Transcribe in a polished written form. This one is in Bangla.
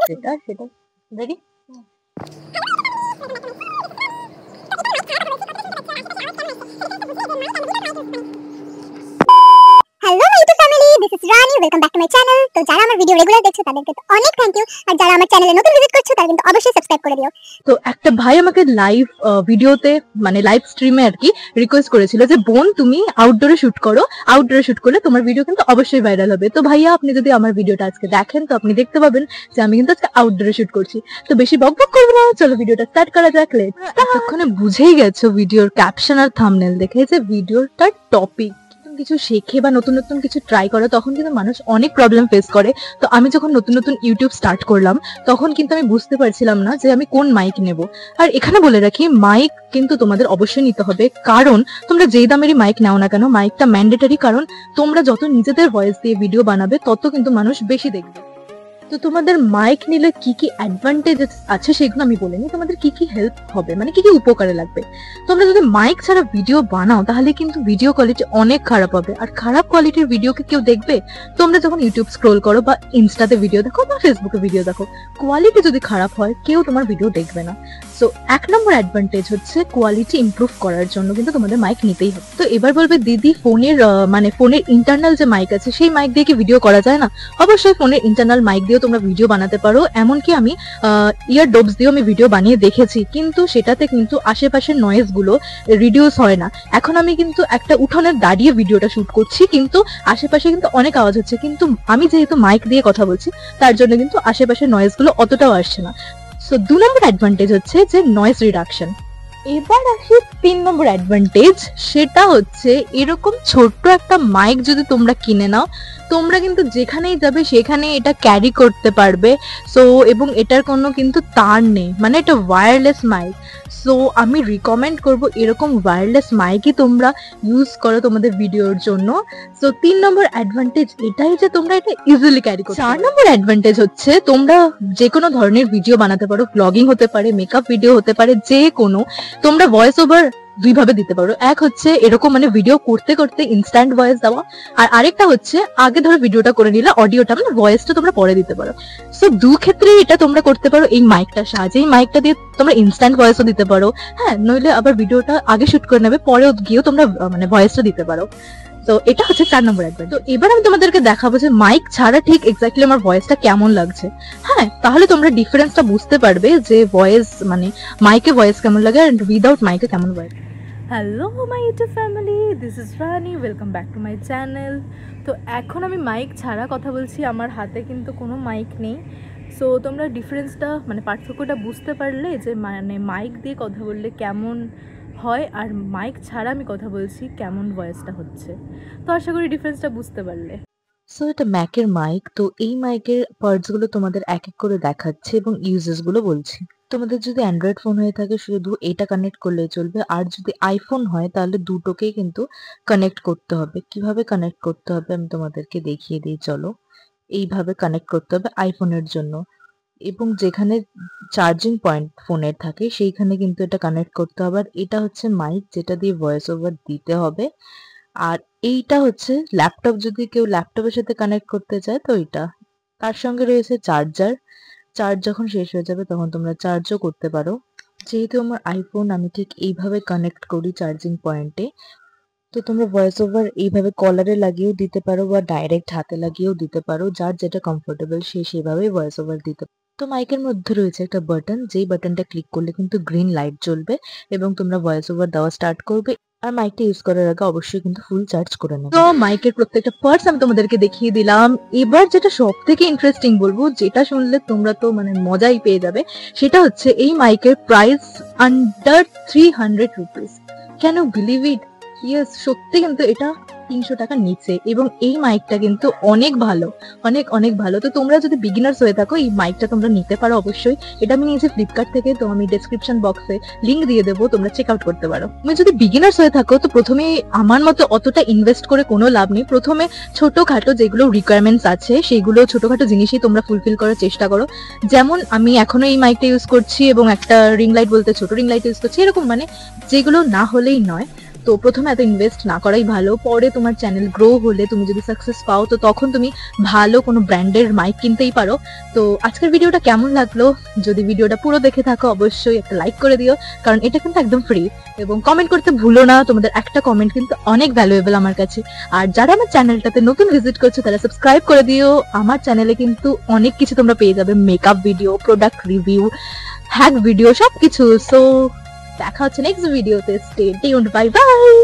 সেটা সেটা ready. Hello YouTube family, this is Rani, welcome back to my channel. তো যারা আমার ভিডিও রেগুলার দেখছো তাদেরকে তো অনেক থ্যাংক ইউ, আর যারা আমার চ্যানেলে নতুন ভিজিট করছো তারা কিন্তু অবশ্যই সাবস্ক্রাইব করে দিও। তো একটা ভাই আমাকে লাইভ ভিডিওতে মানে লাইভ স্ট্রিমে আর কি রিকোয়েস্ট করেছিল যে বোন তুমি আউটডোরে শুট করো, আউটডোরে শুট করলে তোমার ভিডিও কিন্তু অবশ্যই ভাইরাল হবে। তো ভাইয়া আপনি যদি আমার ভিডিওটা আজকে দেখেন তো আপনি দেখতে পাবেন যে আমি কিন্তু আজকে আউটডোরে শুট করছি। তো বেশি বকবক করবো না, চলো ভিডিওটা স্টার্ট করা যাক। এতক্ষণে বুঝেই গেছো ভিডিওর ক্যাপশন আর থাম্বনেল দেখে যে ভিডিওটার টপিক কিছু শেখে বা নতুন নতুন কিছু ট্রাই করে তখন কিন্তু মানুষ অনেক প্রবলেম ফেস করে। তো আমি যখন নতুন নতুন ইউটিউব স্টার্ট করলাম তখন কিন্তু আমি বুঝতে পারছিলাম না যে আমি কোন মাইক নেব। আর এখানে বলে রাখি, মাইক কিন্তু তোমাদের অবশ্যই নিতে হবে, কারণ তোমরা যেই দামেরই মাইক নাও না কেন মাইকটা ম্যান্ডেটরি, কারণ তোমরা যত নিজেদের ভয়েস দিয়ে ভিডিও বানাবে তত কিন্তু মানুষ বেশি দেখবে। তো তোমাদের মাইক নিলে কি কি অ্যাডভান্টেজ আছে সেগুলো আমি বলিনি, তোমাদের কি কি হেল্প হবে মানে কি কি উপকারে লাগবে। তোমরা যদি মাইক ছাড়া ভিডিও বানাও তাহলে কিন্তু ভিডিও কোয়ালিটি অনেক খারাপ হবে, আর খারাপ কোয়ালিটির ভিডিওকে কেউ দেখবে? তোমরা যখন ইউটিউব স্ক্রোল করো বা ইনস্টাতে ভিডিও দেখো বা ফেসবুকে ভিডিও দেখো, কোয়ালিটি যদি খারাপ হয় কেউ তোমার ভিডিও দেখবে না। সো এক নম্বর অ্যাডভান্টেজ হচ্ছে কোয়ালিটি ইমপ্রুভ করার জন্য কিন্তু তোমাদের মাইক নিতেই হবে। তো এবার বলবে দিদি ফোনের মানে ফোনের ইন্টারনাল যে মাইক আছে সেই মাইক দিয়ে কি ভিডিও করা যায় না? অবশ্যই ফোনের ইন্টারনাল মাইক দিয়ে তোমরা ভিডিও বানাতে পারো, এমনকি আমি ইয়ার ডবস দিয়েও আমি ভিডিও বানিয়ে দেখেছি, কিন্তু সেটাতে কিন্তু আশেপাশের নয়েজ গুলো রিডিউস হয় না। এখন আমি কিন্তু একটা উঠোনের দাঁড়িয়ে ভিডিওটা শুট করছি, কিন্তু আশেপাশে কিন্তু অনেক আওয়াজ হচ্ছে, কিন্তু আমি যেহেতু মাইক দিয়ে কথা বলছি তার জন্য কিন্তু আশেপাশের নয়েজ গুলো অতটাও আসছে না। সো 2 নম্বর অ্যাডভান্টেজ হচ্ছে যে নয়েজ রিডাকশন। এবার আসি 3 নম্বর অ্যাডভান্টেজ, সেটা হচ্ছে এরকম ছোট্ট একটা মাইক যদি তোমরা কিনে নাও তোমরা কিন্তু যেখানেই যাবে সেখানে এটা ক্যারি করতে পারবে। সো এবং এটার কোনো কিন্তু তার নেই, মানে এটা ওয়্যারলেস মাইক। সো আমি রিকমেন্ড করব এরকম ওয়্যারলেস মাইকই তোমরা ইউজ করো তোমাদের ভিডিওর জন্য। সো 3 নম্বর অ্যাডভান্টেজ এটাই যে তোমরা এটা ইজিলি ক্যারি করতে পারো। 4 নম্বর অ্যাডভান্টেজ হচ্ছে তোমরা যে কোনো ধরনের ভিডিও বানাতে পারো, ব্লগিং হতে পারে, মেকআপ ভিডিও হতে পারে, যে কোনো তোমরা ভয়েস ওভার দুই ভাবে দিতে পারো। এক হচ্ছে এরকম মানে ভিডিও করতে করতে ইনস্ট্যান্ট ভয়েস দেওয়া, আর আরেকটা হচ্ছে আগে ধরো ভিডিওটা করে নিলে অডিওটা মানে ভয়েসটা তোমরা পরে দিতে পারো। সো দু ক্ষেত্রে এটা তোমরা করতে পারো এই মাইকটার সাহায্যে। এই মাইকটা দিয়ে তোমরা ইনস্ট্যান্ট ভয়েসও দিতে পারো, হ্যাঁ, নইলে আবার ভিডিওটা আগে শুট করে নেবে পরেও গিয়েও তোমরা মানে ভয়েসটা দিতে পারো। তো এটা হচ্ছে 4 নম্বর অ্যাডভান্টেজ। তো এবার আমি তোমাদেরকে দেখাবো যে মাইক ছাড়া ঠিক এক্স্যাক্টলি আমার ভয়েসটা কেমন লাগছে। হ্যাঁ, তাহলে তোমরা ডিফারেন্সটা বুঝতে পারবে যে ভয়েস মানে মাইকে ভয়েস কেমন লাগে আর উইদাউট মাইকে কেমন voice. Hello my YouTube family, this is Rani, welcome back to my channel. তো এখন আমি মাইক ছাড়া কথা বলছি, আমার হাতে কিন্তু কোনো মাইক নেই। সো তোমরা ডিফারেন্সটা মানে পার্থক্যটা বুঝতে পারলে যে মানে মাইক দিয়ে কথা বললে কেমন হয় আর মাইক ছাড়া আমি কথা বলছি কেমন ভয়েসটা হচ্ছে। তো আশা করি ডিফারেন্সটা বুঝতে পারলে। সো এটা ম্যাকের মাইক। তো এই মাইকের পার্টস গুলো তোমাদের এক এক করে দেখাচ্ছে এবং ইউজেস গুলো বলছি। তোমাদের যদি অ্যান্ড্রয়েড ফোন হয়ে থাকে শুধু এটা কানেক্ট করলে চলবে, আর যদি আইফোন হয় তাহলে দুটোকেই কিন্তু কানেক্ট করতে হবে। কিভাবে কানেক্ট করতে হবে আমি তোমাদেরকে দেখিয়ে দিই, চলো। এইভাবে কানেক্ট করতে হবে আইফোনের জন্য, এবং যেখানে চার্জিং পয়েন্ট ফোনের থাকে সেইখানে কিন্তু এটা কানেক্ট করতে হবে। আর এটা হচ্ছে মাইক যেটা দিয়ে ভয়েস ওভার দিতে হবে। আর এইটা হচ্ছে ল্যাপটপ, যদি কেউ ল্যাপটপের সাথে কানেক্ট করতে চায় তো এটা। তার সঙ্গে রয়েছে চার্জার, চার্জ যখন শেষ হয়ে যাবে তখন তোমরা চার্জও করতে পারো। যেহেতু আমার আইফোন আমি ঠিক এইভাবে কানেক্ট করি চার্জিং পয়েন্টে। তো তোমরা ভয়েস ওভার এইভাবে কলারে লাগিয়েও দিতে পারো বা ডাইরেক্ট হাতে লাগিয়েও দিতে পারো, যার যেটা কমফোর্টেবল সে সেভাবেই ভয়েস ওভার দিতে পারো। তো মাইকের মধ্যে রয়েছে একটা বাটন, যেই বাটনটা ক্লিক করলে কিন্তু গ্রিন লাইট জ্বলবে এবং তোমরা ভয়েস ওভার দেওয়া স্টার্ট করবে। আর মাইকটা ইউজ করার আগে অবশ্যই কিন্তু ফুল চার্জ করে নেবে। তো মাইকের প্রত্যেকটা পার্টস আমি তোমাদেরকে দেখিয়ে দিলাম। এবার যেটা সব থেকে ইন্টারেস্টিং বলবো, যেটা শুনলে তোমরা তো মানে মজাই পেয়ে যাবে, সেটা হচ্ছে এই মাইকের price under 300 rupees. Can you believe it? Yes, সত্যি কিন্তু এটা 300 টাকার নিচে, এবং এই মাইকটা কিন্তু অনেক ভালো, অনেক অনেক ভালো। তো তোমরা যদি বিগিনার্স হয়ে থাকো এই মাইকটা তোমরা নিতে পারো অবশ্যই। এটা আমি নিয়েছি ফ্লিপকার্ট থেকে, তো আমি ডেসক্রিপশন বক্সে লিংক দিয়ে দেবো, তোমরা চেক আউট করতে পারো। তুমি যদি বিগিনার্স হয়ে থাকো তো প্রথমে আমার মতো অতটা ইনভেস্ট করে কোনো লাভ নেই। প্রথমে ছোটখাটো যেগুলো রিকোয়ারমেন্টস আছে সেগুলো ছোটখাটো জিনিসই তোমরা ফুলফিল করার চেষ্টা করো। যেমন আমি এখনো এই মাইকটা ইউজ করছি এবং একটা রিং লাইট বলতে ছোট রিং লাইট ইউজ করছি, এরকম মানে যেগুলো না হলেই নয়। তো প্রথমে এত ইনভেস্ট না করাই ভালো, পরে তোমার চ্যানেল গ্রো হলে তুমি যদি সাকসেস পাও তো তখন তুমি ভালো কোনো ব্র্যান্ডের মাইক কিনতেই পারো। তো আজকের ভিডিওটা কেমন লাগলো, যদি ভিডিওটা পুরো দেখে থাকো অবশ্যই একটা লাইক করে দিও, কারণ এটা কিন্তু একদম ফ্রি। এবং কমেন্ট করতে ভুলো না, তোমাদের একটা কমেন্ট কিন্তু অনেক ভ্যালুয়েবল আমার কাছে। আর যারা আমার চ্যানেলটাতে নতুন ভিজিট করছো তারা সাবস্ক্রাইব করে দিও। আমার চ্যানেলে কিন্তু অনেক কিছু তোমরা পেয়ে যাবে, makeup video, product review, hack video, সবকিছু। সো দেখা হচ্ছে নেক্সট ভিডিওতে। Stay tuned, bye bye.